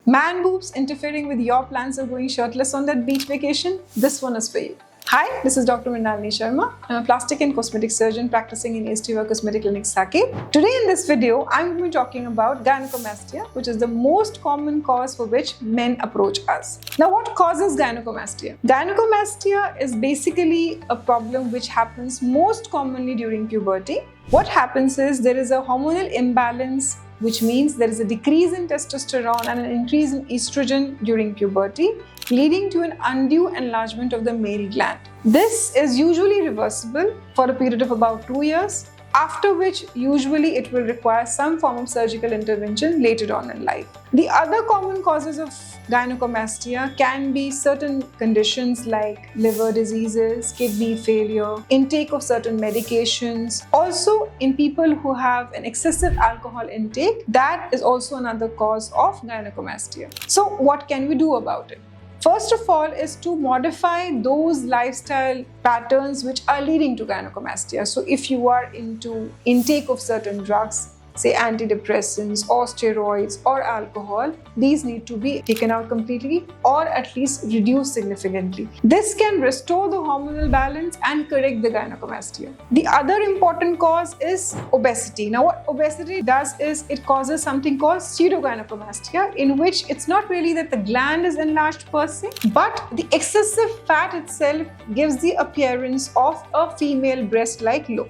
Man boobs interfering with your plans of going shirtless on that beach vacation? This one is for you. Hi, this is Dr. Mrinalini Sharma. I'm a plastic and cosmetic surgeon practicing in Estiva Cosmetic Clinic, Saket. Today in this video, I'm going to be talking about gynecomastia, which is the most common cause for which men approach us. Now, what causes gynecomastia? Gynecomastia is basically a problem which happens most commonly during puberty. What happens is there is a hormonal imbalance, which means there is a decrease in testosterone and an increase in estrogen during puberty, leading to an undue enlargement of the male gland. This is usually reversible for a period of about 2 years, after which usually it will require some form of surgical intervention later on in life. The other common causes of gynecomastia can be certain conditions like liver diseases, kidney failure, intake of certain medications. Also, in people who have an excessive alcohol intake, that is also another cause of gynecomastia. So what can we do about it? First of all is to modify those lifestyle patterns which are leading to gynecomastia. So if you are into intake of certain drugs, say antidepressants or steroids or alcohol, these need to be taken out completely or at least reduced significantly. This can restore the hormonal balance and correct the gynecomastia. The other important cause is obesity. Now, what obesity does is it causes something called pseudogynecomastia, in which it's not really that the gland is enlarged per se, but the excessive fat itself gives the appearance of a female breast-like look.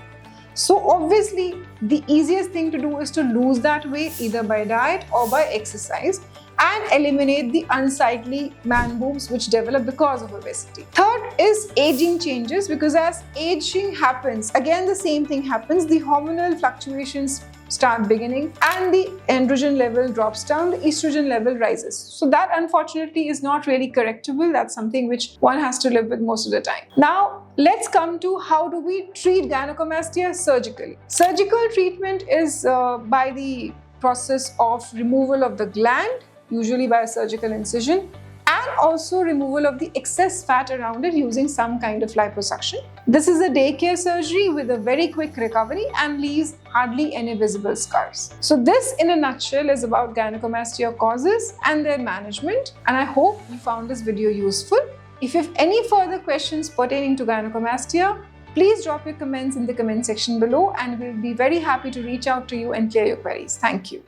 So obviously, the easiest thing to do is to lose that weight either by diet or by exercise and eliminate the unsightly man boobs which develop because of obesity. Third is aging changes, because as aging happens, again the same thing happens, the hormonal fluctuations start beginning and the androgen level drops down, the estrogen level rises. So that unfortunately is not really correctable. That's something which one has to live with most of the time. Now, let's come to how do we treat gynecomastia surgically. Surgical treatment is by the process of removal of the gland, usually by a surgical incision, and also removal of the excess fat around it using some kind of liposuction. This is a daycare surgery with a very quick recovery and leaves hardly any visible scars. So this in a nutshell is about gynecomastia causes and their management, and I hope you found this video useful. If you have any further questions pertaining to gynecomastia, please drop your comments in the comment section below and we'll be very happy to reach out to you and clear your queries. Thank you.